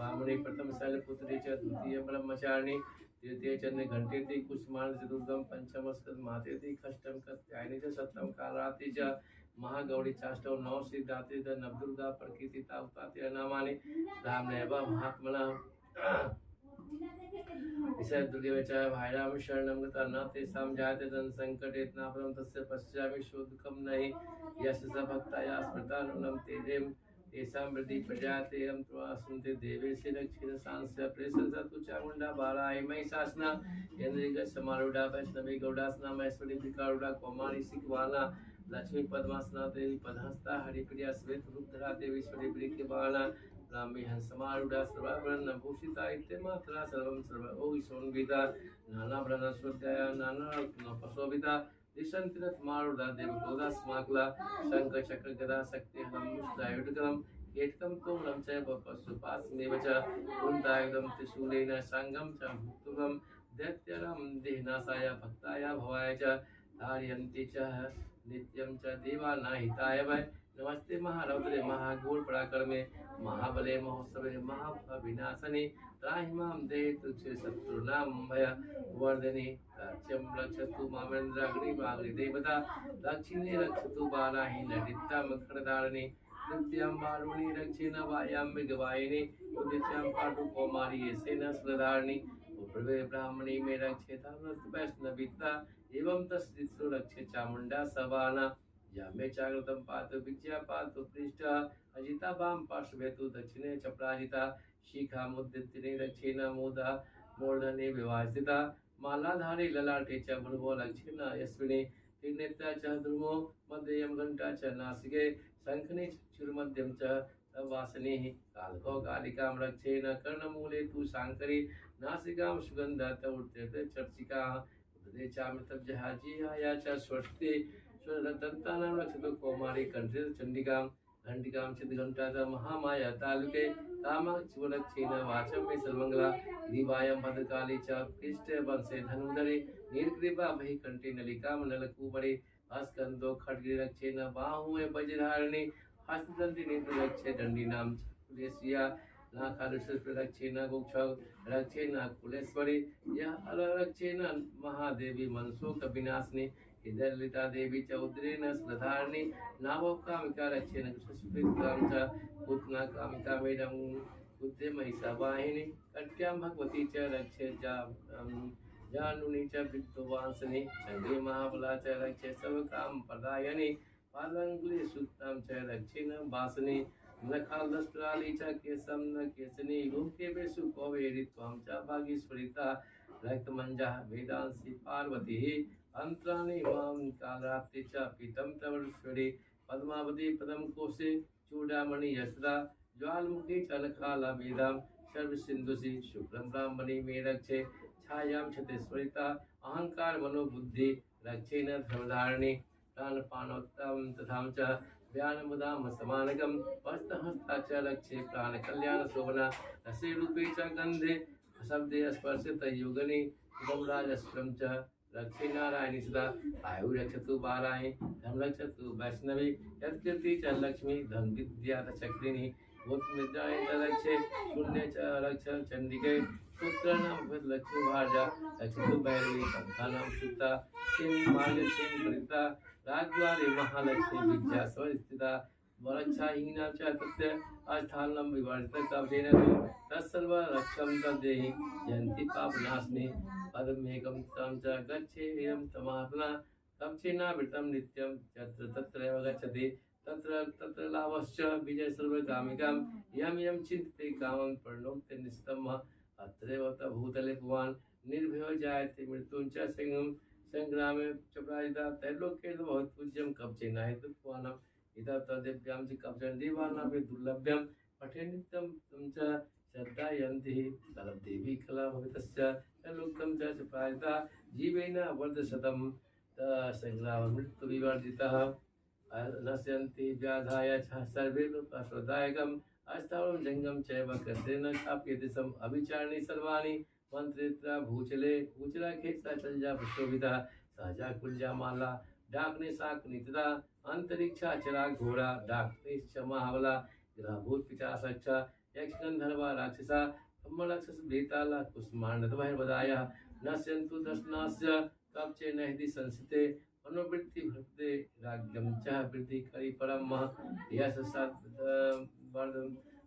भामने प्रथम शैलपुत्री च द्वितीय ब्रह्मचारिणी तृतीय चंद्र घंटेति कुसुमान चतुर्थम पंचम स्कंद मातेति षष्ठम कात्यायनी च सप्तम कालाति च महागौरी चाष्टौ नौ सिद्धाति च नवदुर्गा प्रकृतिता उतात्य नामानि रामनेव महात्मना ईशा दुर्गे च भाइराम शरणं गता न तेषां जायते धन संकटे नापरं तस्य पश्यामि शोधकं नहि यस्य स भक्ताया स्मृता नूनं तेजेम तेषां वृद्धि प्रजाते हम त्वा सुनते देवेशे दक्षिण सांस्य प्रेषंसा तु चामुंडा बालाय महिषासना इंद्रिय समारूढ़ा वैष्णवी गौड़ासना महेश्वरी विकारूढ़ा कौमारी सिकवाला लक्ष्मी पद्मासना देवी पदहस्ता हरिप्रिया श्वेत रूपधरा देवीश्वरी वृक्षबाला ब्राह्मी हंसमारूढ़ा सर्वाभरण भूषिता इत्यमात्रा सर्वं सर्व ओ ईशोन्विता नाना भरण स्वध्याय नाना पशोभिता दिशंतिरथ मारूढ़ा देवकोदा स्माकला शंख चक्र गदा शक्ति हम मुष्टायुधकरम केटकम कोमलम च पशुपासमेव च कुंतायुधम त्रिशूलेन संगम च भुक्तुगम दैत्यरम देहनाशाय भक्ताय भवाय च धारयन्ति च नित्यं च देवानाहिताय वै नमस्ते महारौद्रे महाघोर पराक्रमे महाबले महोत्सवे महाविनाशने त्राहि मां देहि तुच्छ शत्रुनां भय वर्धने राज्यं रक्षतु मामेन्द्राग्निवाग्नि देवता दक्षिणे रक्षतु बालाहि नडित्तां मकरधारिणे तृतीयां बारुणि रक्षेण वायां मृगवाहिने उदित्यां पाटु कौमारी येसेन सुरधारिणि उप्रवे ब्राह्मणी में रक्षेता वैष्णविता एवं तस्दित्सु रक्षे चामुंडा सवाना या मे चाग्रतम पातु विज्ञा पातु पृष्ठ अजिता वाम पार्श्वे तु दक्षिणे च प्राजिता शिखा मुद्दितिने रक्षेण मोदा मूर्धने विवासिता मालाधारी ललाटे च भुर्भो रक्षेण यस्मिने त्रिनेत्रा च ध्रुवो मध्ययं घंटा च नासिके शंखने चक्षुर्मध्यं च वासने कालको कालिकां रक्षेण कर्णमूले तु शांकरी नासिकां सुगंधत उर्ते चर्चिका उदरे चामृतं जहाजिया च स्वस्ति दंतानां रक्षतु कौमारी कंठे चंडिकां घंटिकां चिदघंटा महामाया तालुके कामाक्षुरक्षेण वाचं मे सर्वमंगला दिवायं भद्रकाली च पृष्ठ वंशे धनुधरे नीलग्रीवा भहि कंठे नलिकां नलकूबरे अस्कंदो खड्गरक्षेण बाहुए वज्रधारिणे हस्तदंतिने रक्षे दंडिनां कुलेशिया नाखालुषरक्षेण गोक्ष रक्षेण कुलेश्वरी यह अलरक्षेण महादेवी मनसोक विनाशिनी ललिता देवी च उद्रेण स्मृधारिणी नाभोकामिका रक्षेण सुस्मृतां च पुतना कामिका मेडं पुत्रे महिषावाहिनी कट्यां भगवती च रक्षे जानुनी च वित्तवांसनी चंडी महाबला च रक्षे सर्वकाम प्रदायिनी पालांगुली सुतां च रक्षेण वासनी नखालस्त्राली च केशं न केसनी रूपकेशु कौवेरी त्वां च भागीश्वरिता रक्तमंजा वेदांसी पार्वती अंतराणि मां कालाप्ति च पीतं तवर्श्वरी पद्मावती पदम कोशे चूड़ामणि यशदा ज्वालमुखी चलकाला वेदां सर्वसिंधुषि शुक्लं ब्राह्मणी मे रक्षे छायां क्षतेश्वरिता अहंकार मनोबुद्धि रक्षेण धर्मधारिणी प्राणपानोत्तम तथा च व्यानमुदाम समानकं वस्तहस्ता च रक्षे प्राणकल्याण शोभना रसे रूपे च गंधे शब्दे स्पर्शित युगनि गौराजस्त्रं च रक्षे नारायणी सदा आयु रक्षतु बालाहि धन रक्षतु वैष्णवी यत्कृति च लक्ष्मी धन विद्या चक्रिणी भूतमिद्राय च रक्षे शून्य च रक्ष चंडिके पुत्राणां लक्ष्मी भार्या रक्षतु भैरवी संतानां सुता सिंह मार्ग सिंह परिता राजद्वारे महालक्ष्मी विद्या स्थिता वरक्षाहीना च तस्य अस्थानं विवर्जित कवचेन तत्सर्व रक्षं तद्देहि जयन्ति पापनाशिनी पदमेकं तं च गच्छेयं तमात्मना कवचेनावृतं नित्यं यत्र तत्रैव गच्छति तत्र तत्र लाभश्च विजय सर्वकामिकां यं यं चिन्तते कामं प्रणोक्ते निस्तम अत्रैव भूतले भगवान् निर्भयो जायते मृत्युं च संग्रामे च पराजिता त्रैलोक्ये भवत् पूज्यं कवचेनाहितत्वानां इधर तदेव्यां च कवचं देवानां दुर्लभ्यं पठे नित्यं तं च श्रद्धायन्ति तद्देवी कला भवितस्य तल्लोक्तं च प्रायिता जीवेन वर्धशतं संग्राम मृत्यु विवर्जितः नश्यन्ति व्याधाय च सर्वे लोकाश्रदायकम् अष्टावं जंगम चैव कृतेन काप्यते सम अभिचारिणी सर्वाणि मंत्रित्रा भूचले भूचला खेसा चलजा पुष्पिता सहजा कुलजा माला डाकने साक नितदा अंतरिक्षा चला घोड़ा डाकने महाबला ग्रहभूत पिचासक्षा यक्षगन्धर्वा राक्षसा ब्रह्मराक्षसभेताला कुष्माण्डतमैर्वदायः नश्यन्तु दर्शनास्य कवचे नहिति संस्थिते मनोवृत्ति भक्ते राज्ञं च वृद्धि करि परम यश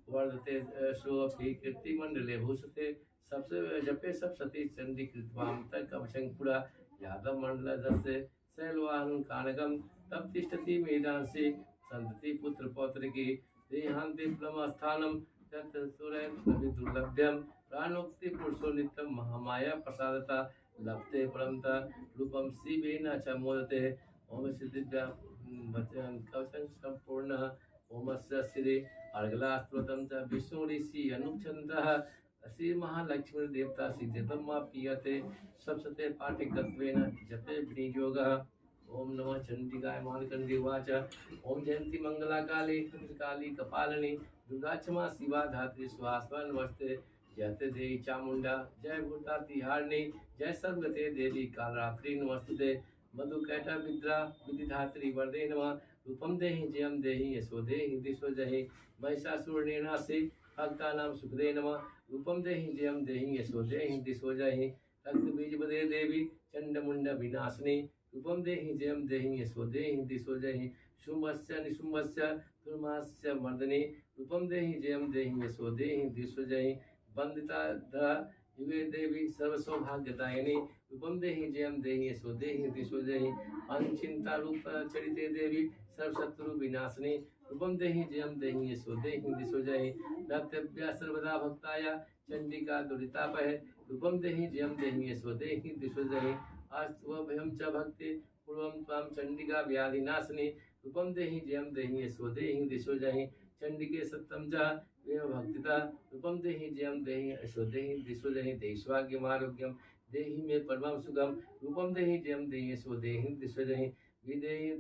वर्धते सोऽपि कीर्तिमण्डले भूषते सबसे जपे सब सती चंडी कृत्वाम तक कवचं पुरा यादव मंडल दस्य शैलवाहन कानकम तब तिष्ठति मेदांसि संतति पुत्र पौत्र की देहांति प्लमस्थानम तत् सुरैन दुर्लभ्यम प्राणोक्ति पुरुषो नित्यम महामाया प्रसादता लभते परमता रूपम शिवेन च मोदते ओम सिद्धिव्या वचन कवचं संपूर्ण ओमस्य श्री अर्गलास्त्रोतं च विष्णु ऋषि अनुच्छन्दः श्री महालक्ष्मी देवता श्री जगदम्बा पीयते सप्सते पाठे गत्वेन जपे विनियोगः ओम नमः चंडिकाय मार्कंडे उवाच ओम जयंती मंगला काली काली कपालिनी दुर्गा क्षमा शिवा धात्री स्वाहा नमस्ते जयते देवी चामुंडा जय भूतातिहारिणी जय सर्वगते देवी कालरात्रि नमस्ते मधुकैटा विद्रा विधिधात्री वरदे नमः रूपम देहि जयम देहि यशो देहि दिशो जहि महिषासुरनेनासि भक्तानां सुखदे नमः रूपम देहि जयम देहि यशो देहि दिशो जहि रक्तबीजपदे देवी चंडमुंड विनाशिनी रूपम देहि जयम देहि यशो देहि दिशो जहि शुंभस्य निशुंभस्य दुर्मास्य मर्दने रूपम देहि जयम देहि यशो देहि दिशो जहि वंदिता धरा युगे देवी सर्वसौभाग्यदायिनी रूपम देहि जयम देहि यशो देहि दिशो जहि अनचिंता रूप चरिते देवी सर्वशत्रु विनाशिनी रूपम देहि जयम देहि यशो देहि दिशो जहि नत्यभ्या सर्वदा भक्ताय चंडिका दुरितापहे रूपम देहि जयम देहि यशो देहि दिशो जहि आस्त्वभयं च भक्ति पूर्वं त्वां चंडिका व्याधिनाशिनी रूपम देहि जयं देहि यशो देहि दिशो जहि चंडिके सत्यं च वेव भक्तिता रूपम देहि जयं देहि यशो देहि दिशो जहि देशवाग्यमारोग्यं देहि मे परमं सुखं रूपम देहि जयं देहि यशो देहि दिशो जहि विदेहि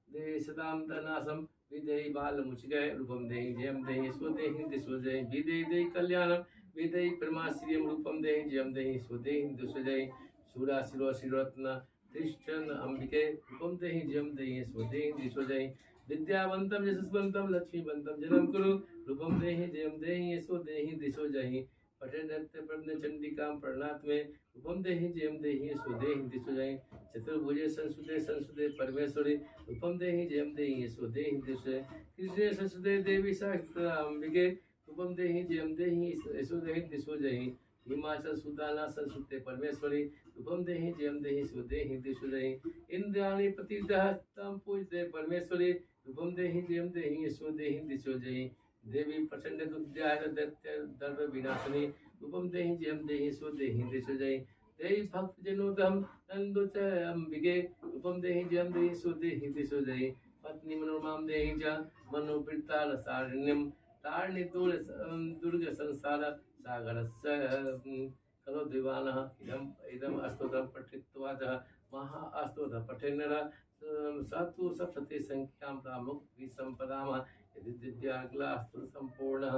देहि सतां तनासं विदेहि बालमुचिकय रूपम देहि जयं देहि यशो देहि दिशो जहि विदेहि देहि कल्याणं विदेहि परमाश्रियं रूपम देहि जयं देहि यशो देहि दिशो जहि सूरा शिरो शिरोरत्न तिष्ठन् अंबिके रूपम देहि जयं देहि यशो देहि दिशो जहि विद्यावन्तं यशस्वन्तं लक्ष्मीवन्तं जनं कुरु रूपम देहि जयं देहि यशो देहि दिशो जहि पठनत्य प्रज्ञ चंडिकां प्रणात्मे रूपम देहि जयं देहि यशो देहि दिशो जहि चतुर्भुजे संसुते परमेश्वरी रूपम देहि जयं देहि यशो देहि दिशो जहि कृष्णे संसुते देवी सहस्राम्बिके रूपम देहि जयं देहि यशो देहि दिशो जहि हिमाचल सुदाना संसुते परमेश्वरी रूपम देहि जयं देहि यशो देहि दिशो जहि इंद्राणी प्रतिदः तं पूजते परमेश्वरी रूपम देहि जयं देहि यशो देहि दिशो जहि देवी प्रचंड दुर्ध्याय दैत्य दर्भ विनाशिनी रूपम देहि जयं देहि यशो देहि दिशो जहि देहि भक्त जनोदम नंदो च अंबिके रूपम देहि जयं देहि यशो देहि दिशो जहि पत्नी मनोरमां देहि च मनोवृत्ताल सारण्यं तारणी दुर्ग संसार सागरस्य खलो दिवानः इदम् अस्तोत्रं पठित्वा महा अस्तोत्रं पठेन्नर सतु सप्तति संख्यां प्रामुक्ति संपदामः यदि दिव्याग्लास्तु संपूर्णः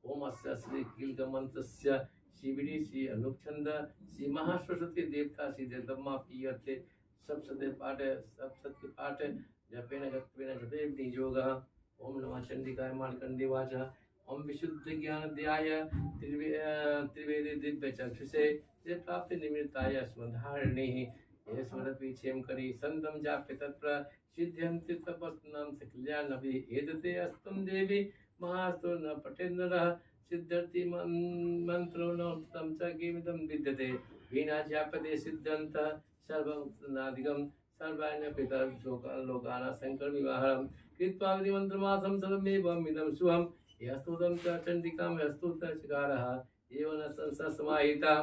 ओम अस्य श्री कीलकमन्त्रस्य शिबिरी श्री अनुच्छन्द श्री महासरस्वती देवता श्री जगदम्बा पीयते सप्तति पाठ जपेन गत्वेन जपे विनियोगः ओम नमः चंडिकाय मार्कंडे उवाच ओम विशुद्ध ज्ञान ध्याय त्रिवेदी दिव्य चक्षुषे ते प्राप्ति निमित्ताय स्मधारिणीः ये स्मरपीछेम करी संतम जाप्य तत्र सिद्ध्यन्ति तपस्नां सकल्यानपि एतते अस्तं देवी महास्तो न पठेन्नरः सिद्ध्यति मंत्रो न तं च किमिदं विद्यते विना जाप्यते सिद्ध्यन्तः सर्वनादिकं सर्वाण्य पितर लोकानां शङ्करविवाहं कृत्वा मंत्रमासं सर्वमेवमिदं शुभं यस्तुतं च चण्डिकां यस्तुत चकारः एव न संसमाहिता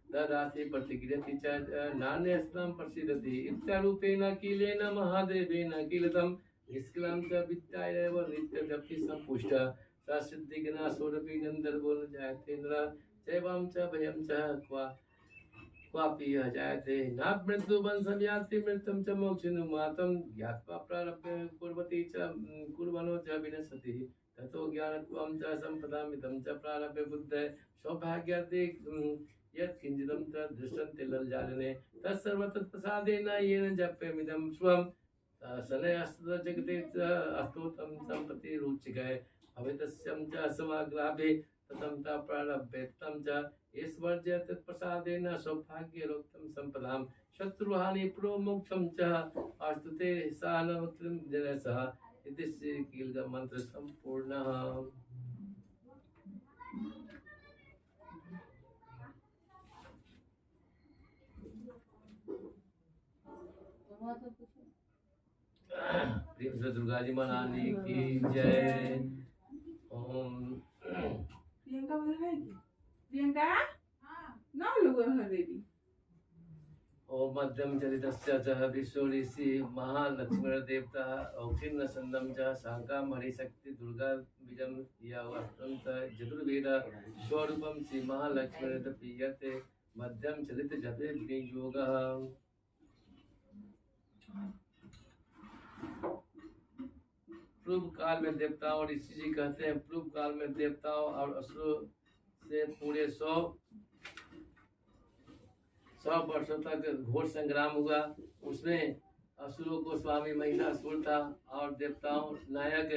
ददाति प्रतिक्रियति च नान्यस्तं प्रसीदति इत्यारूपेण कीलेन महादेवेन कीलतं निष्कलं च विद्यायैव नित्यजपि सम्पुष्ट स सिद्धिगणासोरपि गन्धर्वो न जायते नर चैवं च भयं च क्वापि जायते न मृत्युवंशव्याप्ति मृत्युं च मोक्षनुमातं ज्ञात्वा प्रारभ्य कुर्वति च कुर्वनो च विनश्यति ततो ज्ञानत्वं च सम्पदामिदं च प्रारभ्य बुद्धे सौभाग्यादि यत्किञ्चिदं च दृष्टन्ते लज्जाजने तत्सर्वतत्प्रसादेन येन जप्यमिदं स्वं शनैस्तु जगते च अस्तोत्रं सम्प्रति रुचिकः अवितस्यं च समाग्राभे ततं च प्रारभ्य तं च ईश्वर्य तत्प्रसादेन सौभाग्यरोक्तं संपदां शत्रुहानि प्रोमोक्षं च अस्तुते सानवत्रं जनसः इति श्री कीलक मंत्र संपूर्णः। प्रेम से दुर्गा जी महारानी की जय। ओम प्रियंका बोल रहा है कि प्रियंका ना लोग है बेबी ओम मध्यम चरितस्य च विष्णु ऋषि महालक्ष्मण देवता औक्षिण्य संदम च शांका शक्ति दुर्गा बीजम या वस्तुंत चतुर्वेद स्वरूपम श्री महालक्ष्मण प्रीयते मध्यम चरित जपे विनियोगः। पूर्व काल में देवताओं और ऋषि जी कहते हैं पूर्व काल में देवताओं और असुरों से पूरे 100 वर्षों तक घोर संग्राम हुआ। उसमें असुरों को स्वामी महिषासुर था और देवताओं नायक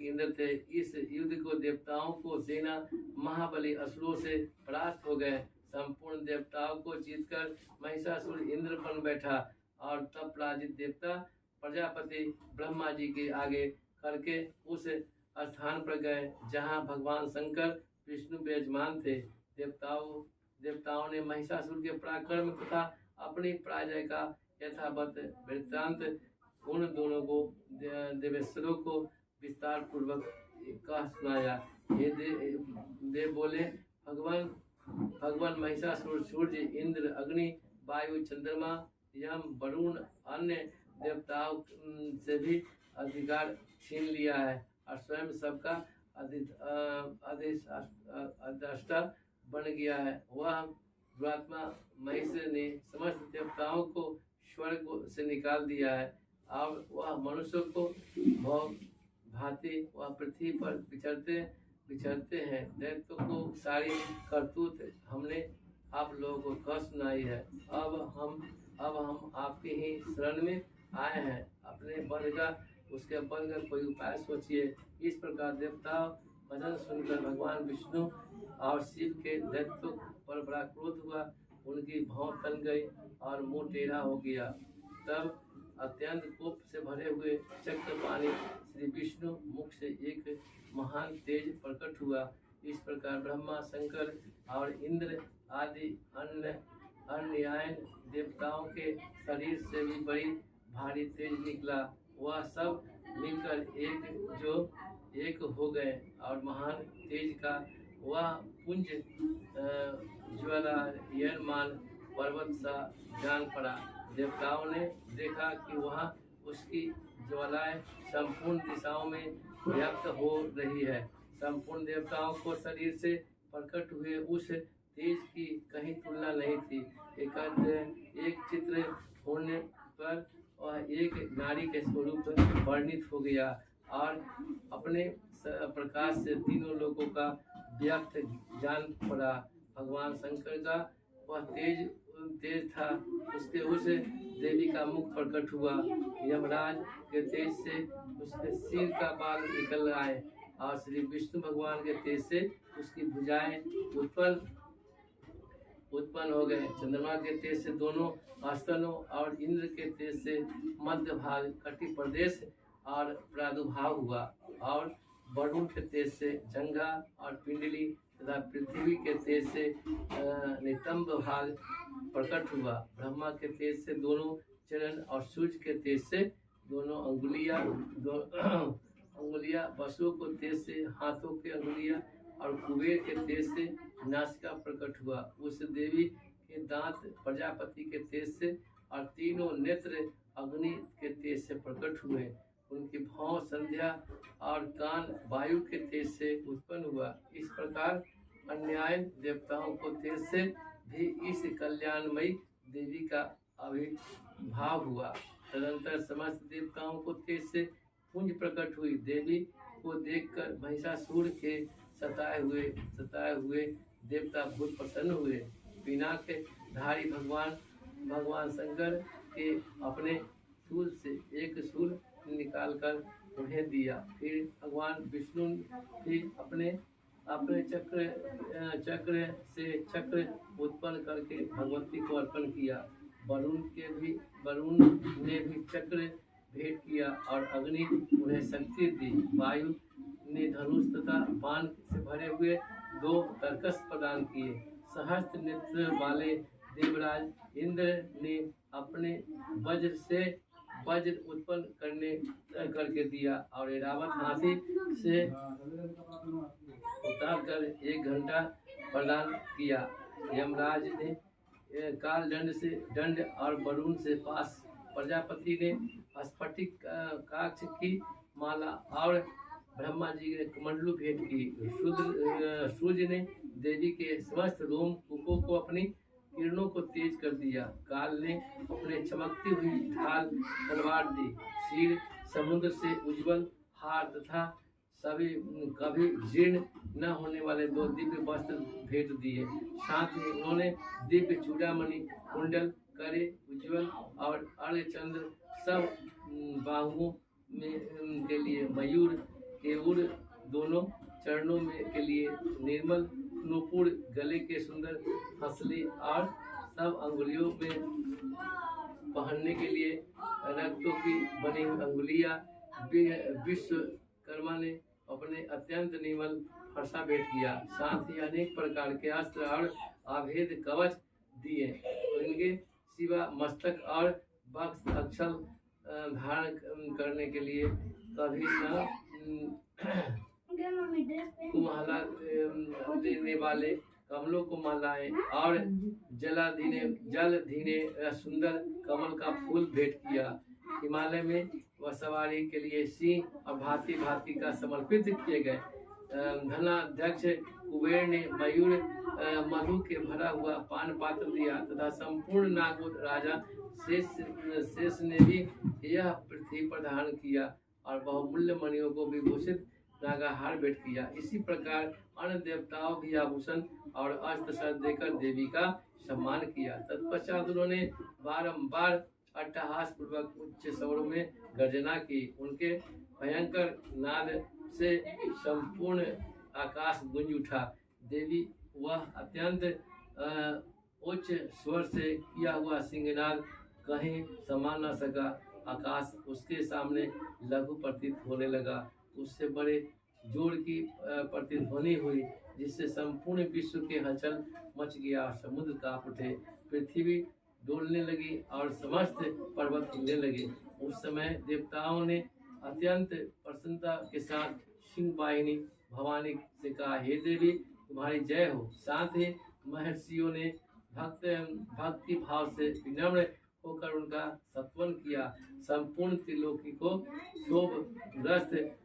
इंद्र थे। इस युद्ध को देवताओं को सेना महाबली असुरों से परास्त हो गए। संपूर्ण देवताओं को जीतकर महिषासुर इंद्र बन बैठा और तब पराजित देवता प्रजापति ब्रह्मा जी के आगे करके उस स्थान पर गए जहाँ भगवान शंकर विष्णु विराजमान थे। देवताओं ने महिषासुर के पराक्रम तथा अपनी पराजय का यथावत वृत्तांत उन दोनों को देवेश्वरों को विस्तार पूर्वक कह सुनाया। ये देव बोले भगवान महिषासुर सूर्य इंद्र अग्नि वायु चंद्रमा यम वरुण अन्य देवताओं से भी अधिकार छीन लिया है और स्वयं सबका अधिष्ठाता बन गया है। वह दुरात्मा महिष ने समस्त देवताओं को स्वर्ग से निकाल दिया है और वह मनुष्य को भांति वह पृथ्वी पर विचरते हैं। दैत्यों को सारी करतूत हमने आप लोगों को कह सुनाई है। अब हम आपके ही शरण में आए हैं। अपने बल का उसके बल का कोई उपाय सोचिए। इस प्रकार देवता वचन सुनकर भगवान विष्णु और शिव के दैत्यों पर बड़ा क्रोध हुआ। उनकी भौं तन गई और मुंह टेढ़ा हो गया। तब अत्यंत कोप से भरे हुए चक्रपाणी श्री विष्णु मुख से एक महान तेज प्रकट हुआ। इस प्रकार ब्रह्मा शंकर और इंद्र आदि अन्य देवताओं के शरीर से भी बड़ी भारी तेज निकला। वह सब मिलकर एक हो गए और महान तेज का वह पुंज ज्वालायमान पर्वत सा जान पड़ा। देवताओं ने देखा कि वहाँ उसकी ज्वालाएं संपूर्ण दिशाओं में व्याप्त हो रही है। संपूर्ण देवताओं को शरीर से प्रकट हुए उस तेज की कहीं तुलना नहीं थी। एक चित्र होने पर वह एक नारी के स्वरूप वर्णित हो गया और अपने प्रकाश से तीनों लोगों का व्याप्त जान पड़ा। भगवान शंकर का वह तेज था। उसके उस देवी का मुख प्रकट हुआ। यमराज के तेज से उसके सिर का बाल निकल आए और श्री विष्णु भगवान के तेज से उसकी भुजाएं उत्पन्न हो गए। चंद्रमा के तेज से दोनों स्तनों और इंद्र के तेज से मध्य भाग कटि प्रदेश और प्रादुर्भाव हुआ और वरुण के तेज से जंघा और पिंडली तथा पृथ्वी के तेज से नितंब भाग प्रकट हुआ। ब्रह्मा के तेज से दोनों चरण और सूर्य के तेज से दोनों अंगुलियां वसुओं को तेज से हाथों के अंगुलियां और कुबेर के तेज से नासिका प्रकट हुआ। उस देवी के दांत प्रजापति के तेज से और तीनों नेत्र अग्नि के तेज से प्रकट हुए। उनकी भौं संध्या और कान वायु के तेज से उत्पन्न हुआ। इस प्रकार अन्य देवताओं को तेज से भी इस कल्याणमयी देवी का आविर्भाव हुआ। तदंतर समस्त देवताओं को तेज से पुंज प्रकट हुई। देवी को देखकर महिषासुर के सताए हुए देवता बहुत प्रसन्न हुए। पिनाक धारी भगवान शंकर के अपने शूल से एक शूल निकालकर उन्हें दिया। फिर भगवान विष्णु भी अपने अपने चक्र से चक्र उत्पन्न करके भगवती को अर्पण किया। वरुण ने भी चक्र भेंट किया और अग्नि उन्हें शक्ति दी। वायु ने धनुष तथा बाण से भरे हुए 2 तरकस प्रदान किए। सहस्त्र नेत्र वाले देवराज इंद्र ने अपने वज्र उत्पन्न करके दिया और ऐरावत हाथी से उतार कर 1 घंटा प्रदान किया। यमराज ने काल दंड और वरुण से पास। प्रजापति ने स्फटिक काक्ष की माला और ब्रह्मा जी ने कमंडलू भेंट की। सूर्य ने देवी के समस्त रोम कूपों को अपनी किरणों को तेज कर दिया। काल ने अपने चमकती हुई ढाल तलवार दी। सिर समुद्र से उज्जवल हार तथा कभी जीर्ण न होने वाले 2 दिव्य वस्त्र भेंट दिए। साथ ही उन्होंने दिव्य चूड़ामणि, कुंडल, करे उज्जवल और अर्धचंद्र सब बाहुओं में के लिए मयूर केऊर, दोनों चरणों में के लिए निर्मल नूपुर, गले के सुंदर हंसली और सब अंगुलियों में पहनने के लिए रक्तों की बनी अंगुलियां। विश्वकर्मा ने अपने अत्यंत निर्मल फरसा भेंट किया। साथ ही अनेक प्रकार के अस्त्र और अभेद कवच दिए। इनके सिवा मस्तक और वक्ष अक्षल धारण करने के लिए कभी न कुमाला देने वाले कमलों को मालाएं और जल धीने सुंदर कमल का फूल भेंट किया। हिमालय में वह सवारी के लिए सिंह और भांति भांति का समर्पित किए गए। धनाध्यक्ष कुबेर ने मयूर मधु के भरा हुआ पान पात्र दिया तथा संपूर्ण नागोद राजा शेष ने भी यह पृथ्वी प्रदान किया और बहुमूल्य मणियों को विभूषित नागाहार भेंट किया। इसी प्रकार अन्य देवताओं भी आभूषण और अस्त्र शस्त्र देकर देवी का सम्मान किया। तत्पश्चात उन्होंने बारंबार अट्टहास पूर्वक उच्च स्वरों में गर्जना की। उनके भयंकर नाद से संपूर्ण आकाश गूंज उठा। देवी वह अत्यंत उच्च स्वर से किया हुआ सिंहनाद कहीं समा न सका। आकाश उसके सामने लघु प्रतीत होने लगा। उससे बड़े जोर की प्रतिध्वनि हुई, जिससे संपूर्ण विश्व के हलचल मच गया। समुद्र कांप उठे, पृथ्वी डोलने लगी और समस्त पर्वत हिलने लगे। उस समय देवताओं ने अत्यंत प्रसन्नता के साथ सिंह वाहिनी भवानी से कहा, हे देवी, तुम्हारी जय हो। साथ ही महर्षियों ने भक्ति भाव से विनम्र होकर उनका सत्वन किया। संपूर्ण त्रिलोकी को क्षोभग्रस्त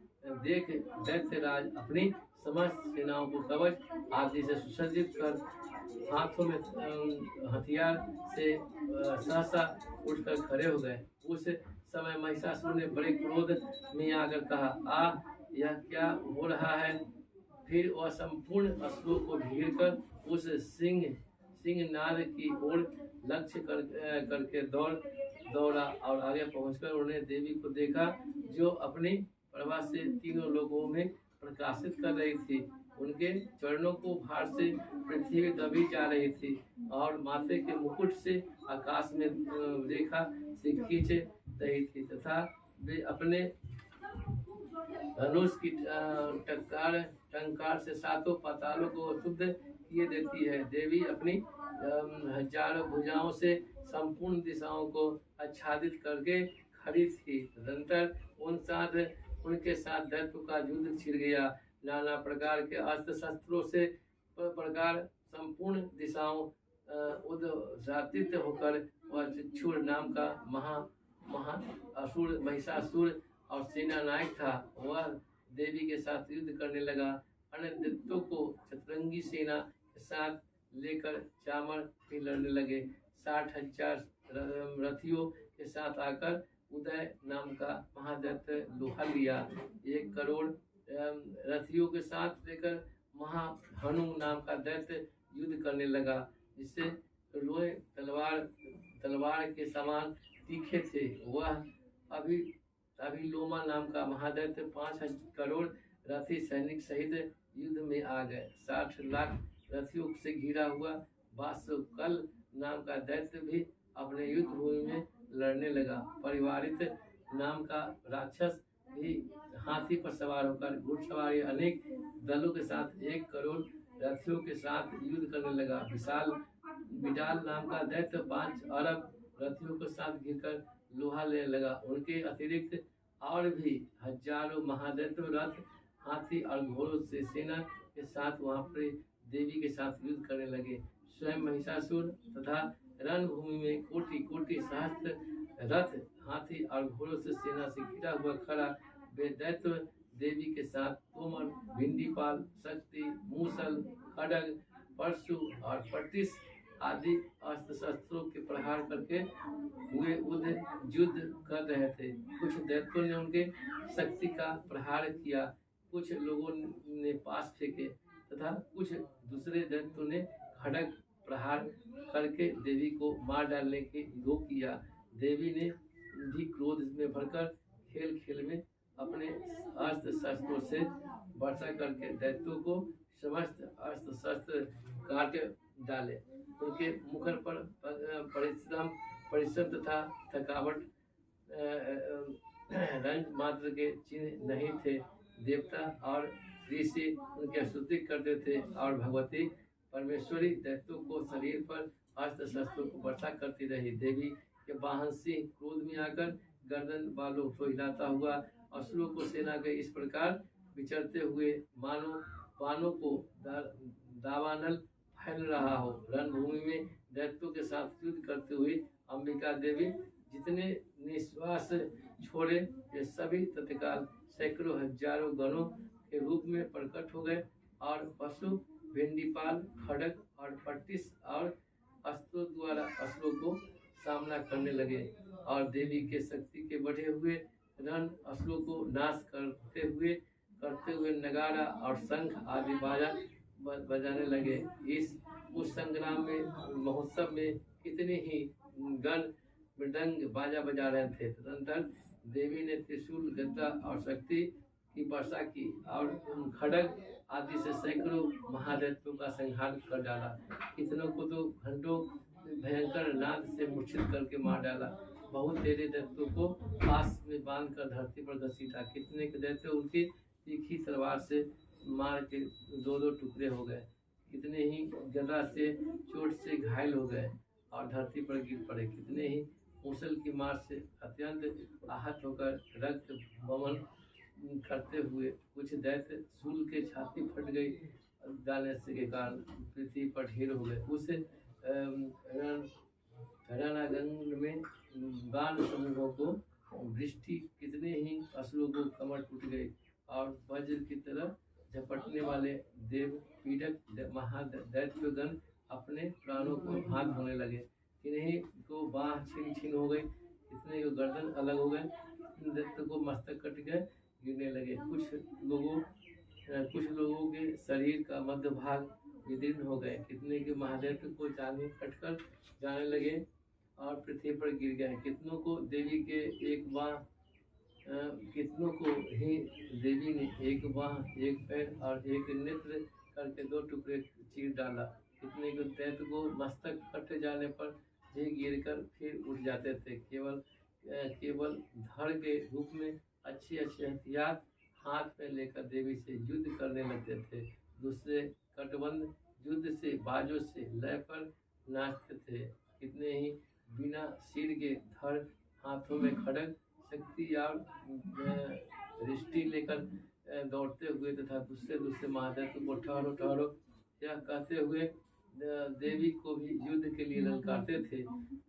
देख दैत्यराज अपनी समस्त सेनाओं को कवच आदि से सुसज्जित कर हाथों में हथियार से सहसा उठकर खड़े हो गए। उस समय महिषासुर ने बड़े क्रोध में आकर कहा, यह क्या हो रहा है? फिर वह संपूर्ण असुरों को घेरकर उस सिंहनाद की ओर लक्ष्य करके दौड़ा और आगे पहुंचकर उन्हें देवी को देखा, जो अपनी प्रभा से तीनों लोगों में प्रकाशित कर रही थी। उनके चरणों को भार से पृथ्वी दबी जा रही थी और माथे के मुकुट से आकाश में रेखा से खींच रही थी तथा वे अपने धनुष की टंकार से 7 पातालों को शुद्ध किए देती है। देवी अपनी हजारों भुजाओं से संपूर्ण दिशाओं को आच्छादित करके खड़ी थी। तदनंतर उनके साथ दैत्यों का युद्ध छिड़ गया। नाना प्रकार के अस्त्र शस्त्रों से प्रकार संपूर्ण दिशाओं उद्घाटित होकर वह चक्षुर नाम का महा असुर महिषासुर और सेना नायक था। वह देवी के साथ युद्ध करने लगा। अन्य दैत्यों को चतुरंगी सेना के साथ लेकर चामर भी लड़ने लगे। 60,000 रथियों के साथ आकर उदय नाम का महादैत्य लोहा लिया। 1 करोड़ रथियों के साथ लेकर महाहनु नाम का दैत्य युद्ध करने लगा, जिससे लोहे तलवार के समान तीखे थे। वह अभी तभी लोमा नाम का महादैत्य 5 करोड़ रथी सैनिक सहित युद्ध में आ गए। 60 लाख रथियों से घिरा हुआ वासुकल नाम का दैत्य भी अपने युद्ध भूमि में लड़ने लगा। परिवारित नाम का राक्षस भी हाथी पर सवार होकर घुड़सवारी अनेक दलों के साथ 1 करोड़ रथियों के साथ युद्ध करने लगा। विडाल नाम का दैत्य 5 अरब रथियों के साथ घिरकर लोहा लेने लगा। उनके अतिरिक्त और भी हजारों महादैत्य रथ, हाथी और घोड़ों से सेना के साथ वहां पर देवी के साथ युद्ध करने लगे। स्वयं महिषासुर तथा रणभूमि में कोटि कोटि सहस्त्र रथ, हाथी और घोड़ों से सेना से घिरा हुआ खड़ा वे दैत्य देवी के साथ तोमर, भिंडीपाल, शक्ति, मूसल, खड्ग, परशु और पट्टिस आदि अस्त्र शस्त्रों के प्रहार करके हुए युद्ध कर रहे थे। कुछ दैत्यों ने उनके शक्ति का प्रहार किया, कुछ लोगों ने पास फेंके तथा कुछ दूसरे दैत्यों ने खड्ग प्रहार करके देवी को मार डालने के योग किया। देवी ने भी क्रोध में भरकर खेल खेल में अपने अस्त्र शस्त्रों से वर्षा करके दैत्यों को समस्त अस्त्र शस्त्र काट डाले। उनके मुखर पर परिश्रम तथा थकावट रंग मात्र के चिन्ह नहीं थे। देवता और ऋषि उनकी स्तुति करते थे और भगवती परमेश्वरी दैत्यों को शरीर पर अस्त्र शस्त्रों को वर्षा करती रही। देवी के वाहन सिंह क्रोध में आकर गर्दन बालों को हिलाता हुआ असुरों को सेना के इस प्रकार विचरते हुए मानो बाणों को दावानल फैल रहा हो। रणभूमि में दैत्यों के साथ युद्ध करते हुए अंबिका देवी जितने निश्वास छोड़े ये सभी तत्काल सैकड़ों हजारों गणों के रूप में प्रकट हो गए और पशु, भिंडीपाल, खड्ग और पट्टिस और अस्त्रों द्वारा असुरों को सामना करने लगे और देवी के शक्ति के बढ़े हुए रण असुरों को नाश करते हुए नगाड़ा और शंख आदि बाजा बजाने लगे। उस संग्राम में महोत्सव में कितने ही गण मृदंग बाजा बजा रहे थे। तदनंतर देवी ने त्रिशूल, गदा और शक्ति की वर्षा की और खड्ग आदि से सैकड़ों महादैत्यों का संहार कर डाला। कितनों को तो घंटों भयंकर नाद से मूर्छित करके मार डाला। बहुत तेरे दैत्यों को पास में बांध कर धरती पर घसीटा। कितने के दैत्य उनकी तीखी तलवार से मार के 2-2 टुकड़े हो गए। कितने ही गदा से चोट से घायल हो गए और धरती पर गिर पड़े। कितने ही मूसल की मार से अत्यंत आहत होकर रक्त बमन करते हुए कुछ दैत्य शूल के छाती फट गई डालने से के कारण पृथ्वी पर ढेर हो गए। उस रणांगण में बाण समूहों को वृष्टि कितने ही असुरों को कमर टूट गई और वज्र की तरह झपटने वाले देव पीड़क महादैत्यगण अपने प्राणों को हाथ धोने लगे। किन्हीं को बाह छीन छीन हो गई, कितने को गर्दन अलग हो गए, दैत्य को मस्तक कट गए, गिरने लगे। कुछ लोगों के शरीर का मध्य भाग विदीर्ण हो गए। कितने के महादैत्य को जाने कटकर जाने लगे और पृथ्वी पर गिर गए। कितनों को देवी के एक बाह कितनों को ही देवी ने एक बाह, एक पैर और एक नेत्र करके 2 टुकड़े चीर डाला। कितने को दैत्य को मस्तक कट जाने पर भी गिरकर फिर उठ जाते थे। केवल धड़ के रूप में अच्छे हथियार हाथ में लेकर देवी से युद्ध करने लगते थे। दूसरे कटबंध युद्ध से बाजों से लय पर नाचते थे। कितने ही बिना सिर के धड़, हाथों में खड्ग, शक्ति और रिष्टि लेकर दौड़ते हुए तथा दूसरे महादैत्य को ठहरो ठहरो यह कहते हुए देवी को भी युद्ध के लिए ललकारते थे।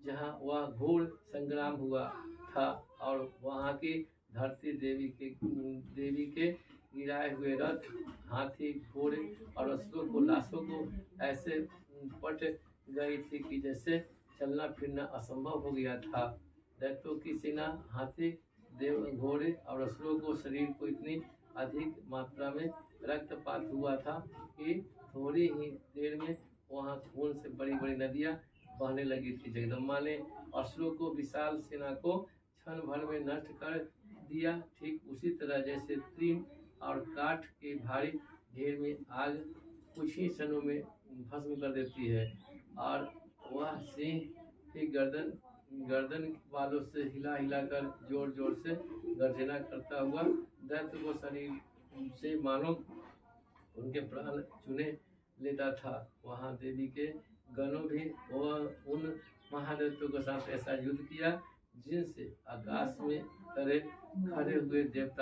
जहाँ वह घोर संग्राम हुआ था और वहाँ की धरती देवी के गिराए हुए रथ, हाथी, घोड़े और असुरों को लाशों को ऐसे पट गई थी कि जैसे चलना फिरना असंभव हो गया था। दैत्यों की सेना, हाथी, घोड़े और असुरों को शरीर को इतनी अधिक मात्रा में रक्तपात हुआ था कि थोड़ी ही देर में वहाँ खून से बड़ी बड़ी नदियाँ बहने लगी थी। जगदम्बा ने असुरों को विशाल सेना को क्षण भर में नष्ट कर दिया। ठीक उसी तरह जैसे तृण और काठ के भारी ढेर में आग कुछ ही क्षणों में भस्म कर देती है, और वह सिंह की गर्दन वालों से हिला हिलाकर जोर जोर से गर्जना करता हुआ दैत्य को शरीर से मानो उनके प्राण चुने लेता था। वहां देवी के गणों भी वह उन महादेवों के साथ ऐसा युद्ध किया जिनसे आकाश में खड़े हुए देवता